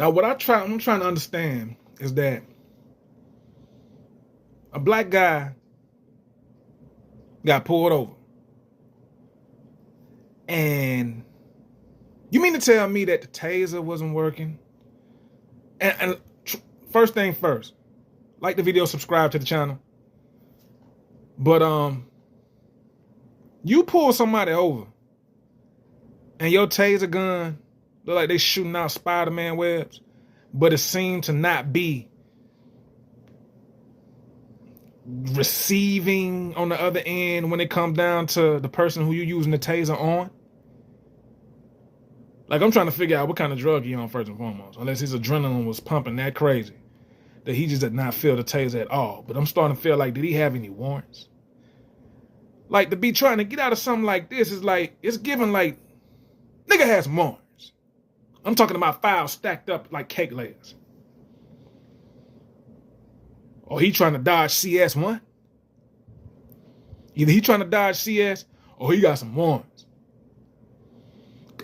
Now, I'm trying to understand is that a black guy got pulled over. And you mean to tell me that the taser wasn't working? And first thing first, like the video, subscribe to the channel. But you pull somebody over and your taser gun look like they shooting out Spider-Man webs, but it seemed to not be receiving on the other end when it comes down to the person who you using the taser on. Like, I'm trying to figure out what kind of drug he on first and foremost, unless his adrenaline was pumping that crazy that he just did not feel the taser at all. But I'm starting to feel like, did he have any warrants? Like, to be trying to get out of something like this is like, it's giving like, nigga has some warrants. I'm talking about files stacked up like cake layers. Or he trying to dodge CS1. Either he trying to dodge CS or he got some warrants.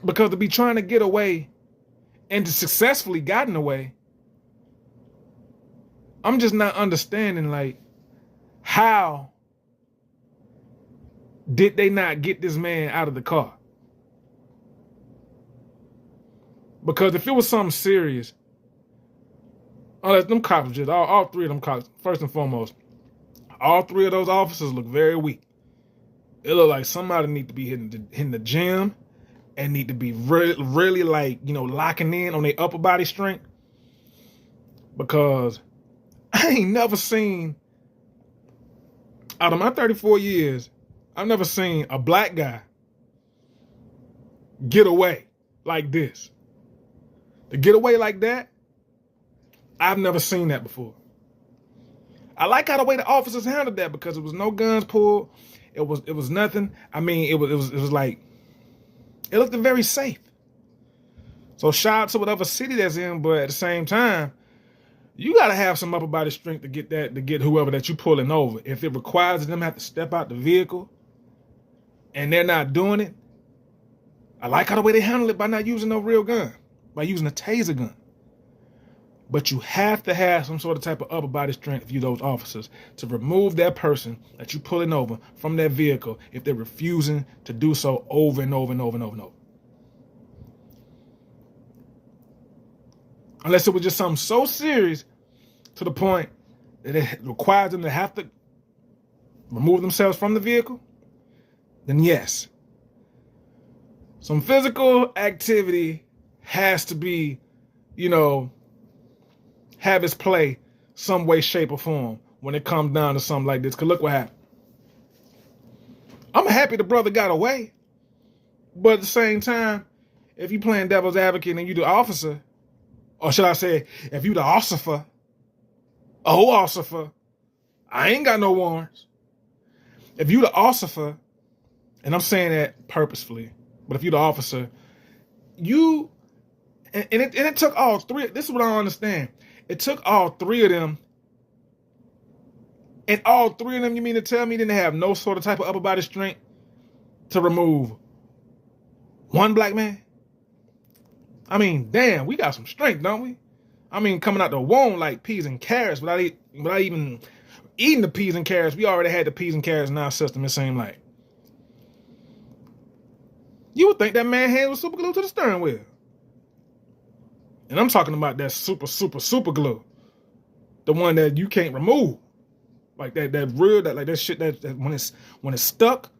Because to be trying to get away and to successfully gotten away, I'm just not understanding, like, how did they not get this man out of the car? Because if it was something serious, them cops just, all three of them cops, first and foremost, all three of those officers look very weak. It look like somebody need to be hitting the gym and need to be really like, locking in on their upper body strength. Because I ain't never seen, out of my 34 years, I've never seen a black guy get away like this. To get away like that, I've never seen that before. I like how the way the officers handled that, because it was no guns pulled. It was nothing. I mean, it was like, it looked very safe. So shout out to whatever city that's in, but at the same time, you gotta have some upper body strength to get whoever that you pulling over. If it requires them to have to step out the vehicle and they're not doing it, I like how the way they handle it by not using no real gun, by using a taser gun. But you have to have some sort of type of upper body strength, if you those officers, to remove that person that you pulling over from that vehicle if they're refusing to do so over and over and over and over and over. Unless it was just something so serious to the point that it requires them to have to remove themselves from the vehicle, then yes. Some physical activity has to be, have its play some way, shape, or form when it comes down to something like this. Because look what happened. I'm happy the brother got away. But at the same time, if you playing devil's advocate and you the officer, or should I say, if you the ossifer, I ain't got no warrants. If you the ossifer, and I'm saying that purposefully, but if you the officer, and it took all three. This is what I don't understand. It took all three of them, and all three of them, you mean to tell me, didn't have no sort of type of upper body strength to remove one black man? I mean, damn, we got some strength, don't we? I mean, coming out the womb like peas and carrots without even eating the peas and carrots. We already had the peas and carrots in our system, it seemed like. You would think that man's hand was super glued to the steering wheel. And I'm talking about that super glue. The one that you can't remove. Like that shit that when it's stuck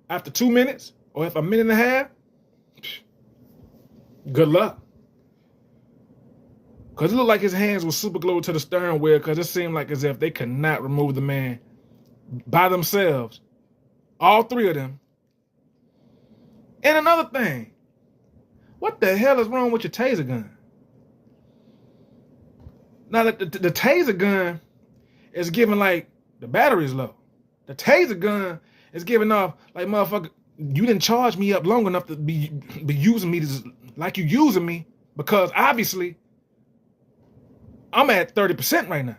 after 2 minutes or if a minute and a half, good luck. Because it looked like his hands were super glued to the steering wheel, because it seemed like as if they could not remove the man by themselves. All three of them. And another thing, what the hell is wrong with your taser gun? Now, the taser gun is giving like the battery's low. The taser gun is giving off like, motherfucker, you didn't charge me up long enough to be using me like you using me, because obviously I'm at 30% right now.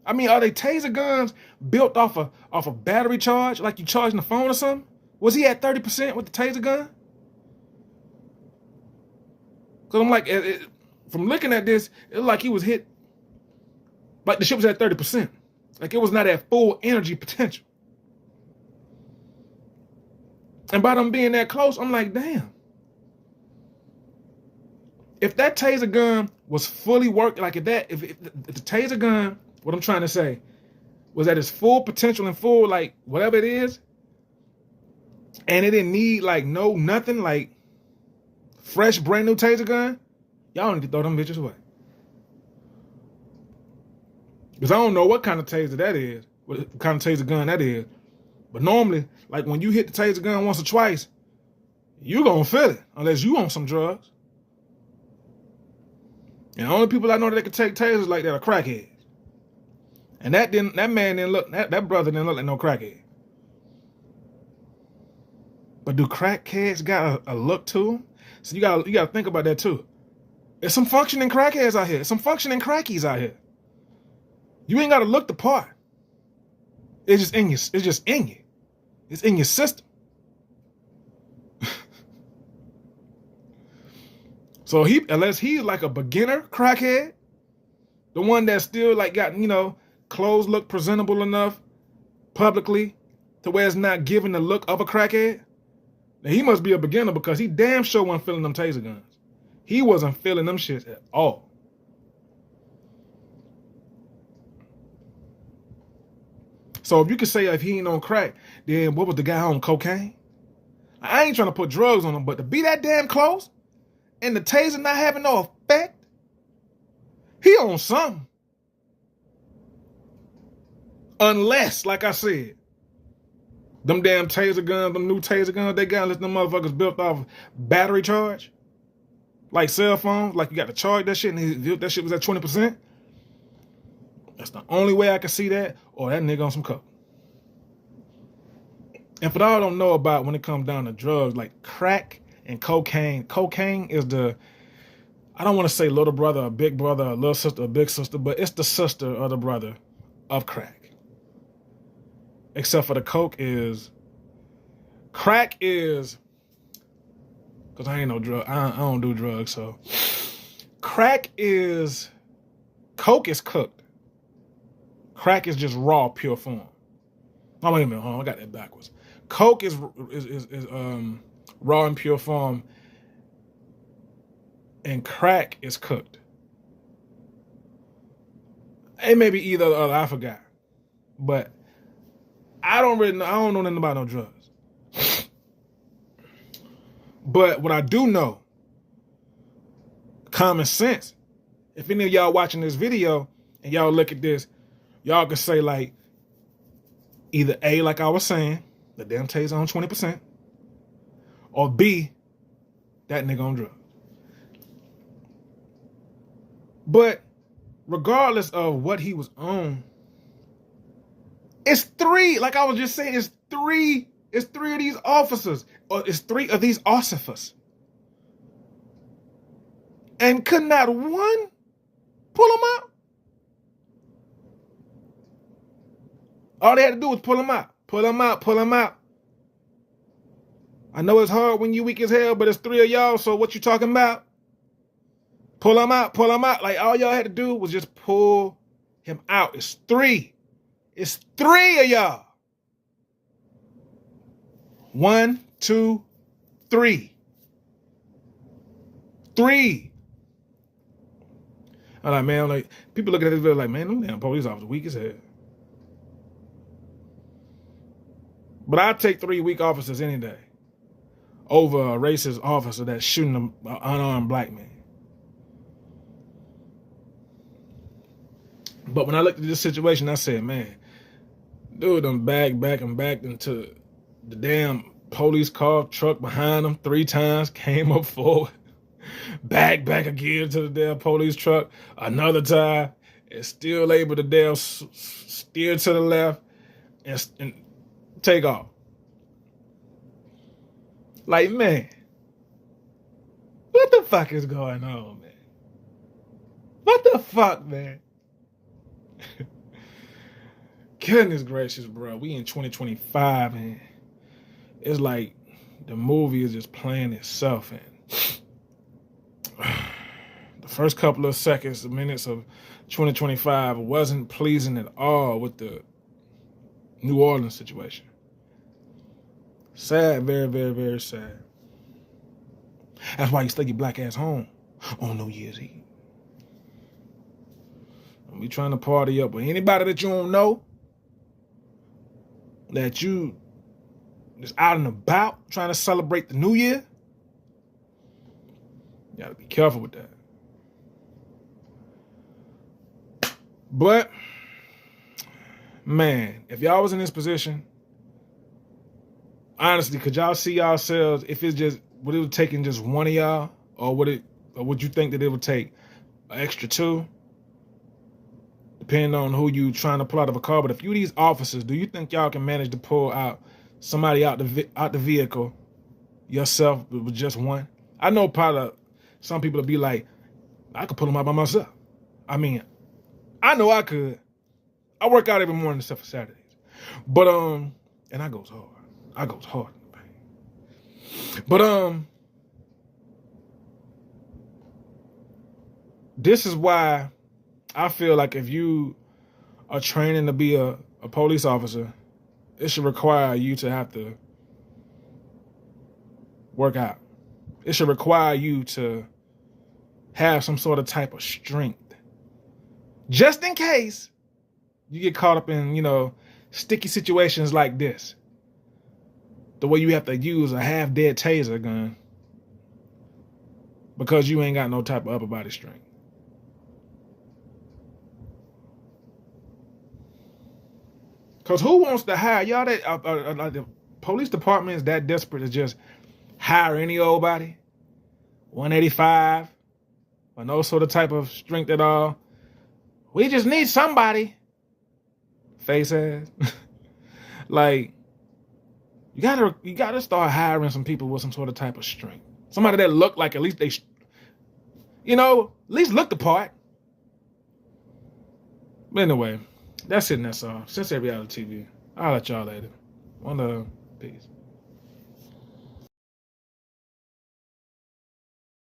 I mean, are they taser guns built off a battery charge, like you charging the phone or something? Was he at 30% with the taser gun? Because I'm like, from looking at this, it looked like he was hit, like the shit was at 30%. Like it was not at full energy potential. And by them being that close, I'm like, damn. If that taser gun was fully working, like if the taser gun, what I'm trying to say, was at its full potential and full, like whatever it is, and it didn't need like nothing, like fresh brand new taser gun, y'all need to throw them bitches away. Because I don't know what kind of taser that is, what kind of taser gun that is. But normally, like when you hit the taser gun once or twice, you gonna feel it, unless you on some drugs. And the only people I know that can take tasers like that are crackheads. And that brother didn't look like no crackhead. But do crackheads got a look to them? So you gotta think about that too. There's some functioning crackheads out here. Some functioning crackies out here. You ain't gotta look the part. It's just in you. It's just in you. It's in your system. So unless he's like a beginner crackhead, the one that still like got, clothes look presentable enough publicly to where it's not giving the look of a crackhead, then he must be a beginner because he damn sure wasn't feeling them taser guns. He wasn't feeling them shits at all. So if you could say if he ain't on crack, then what was the guy on cocaine? I ain't trying to put drugs on him, but to be that damn close and the taser not having no effect, he on something. Unless, like I said, them damn taser guns, them new taser guns they got, unless them motherfuckers built off battery charge, like cell phones, like you got to charge that shit and that shit was at 20%. That's the only way I can see that, or that nigga on some coke. And for all I don't know about when it comes down to drugs, like crack and cocaine is I don't want to say little brother, or big brother, or little sister, or big sister, but it's the sister or the brother of crack. Except for the crack is, because I ain't no drug, I don't do drugs, so. Coke is cooked. Crack is just raw, pure form. Oh, wait a minute, I got that backwards. Coke is raw and pure form, and crack is cooked. It may be either or the other, I forgot. But I don't know nothing about no drugs. But what I do know, common sense. If any of y'all watching this video and y'all look at this, y'all can say like, either A, like I was saying, the damn taser on 20%, or B, that nigga on drugs. But regardless of what he was on, it's three, like I was just saying, it's three of these officers, or it's three of these ossifers. And could not one pull them out? All they had to do was pull them out. Pull them out, pull them out. I know it's hard when you weak as hell, but it's three of y'all, so what you talking about? Pull them out, pull them out. Like all y'all had to do was just pull him out. It's three. It's three of y'all. 1, 2, 3. 3. I'm like, man, like people looking at this video like, man, them damn police officers weak as hell. But I'd take 3 weak officers any day over a racist officer that's shooting an unarmed black man. But when I looked at this situation, I said, man, dude done backed into the damn police car truck behind him 3 times, came up forward, back again to the damn police truck another time, and still able to damn steer to the left and take off. Like, man, what the fuck is going on, man? What the fuck, man? Goodness gracious, bro. We in 2025 and it's like the movie is just playing itself. And the first couple of seconds, minutes of 2025 wasn't pleasing at all with the New Orleans situation. Sad, very, very, very sad. That's why you stay your black ass home on New Year's Eve. Don't be trying to party up with anybody that you don't know, that you just out and about trying to celebrate the New Year. You gotta be careful with that. But, man, if y'all was in this position, honestly, could y'all see yourselves if it's just, would it have taken just one of y'all? Or would you think that it would take an extra two? Depending on who you trying to pull out of a car. But if you these officers, do you think y'all can manage to pull out somebody out the vehicle yourself with just one? I know probably some people will be like, I could pull them out by myself. I mean, I know I could. I work out every morning except for Saturdays. But and I goes hard. I goes hard in the pain. But this is why I feel like if you are training to be a police officer, it should require you to have to work out. It should require you to have some sort of type of strength. Just in case you get caught up in, sticky situations like this. The way you have to use a half-dead taser gun because you ain't got no type of upper body strength. Because who wants to hire? Y'all, like the police department is that desperate to just hire any old body? 185 or no sort of type of strength at all. We just need somebody. Face ass. Like, you gotta start hiring some people with some sort of type of strength. Somebody that look like at least they, at least look the part. But anyway, that's it and that's all. Since Reality TV, I'll let y'all later. One love. Peace.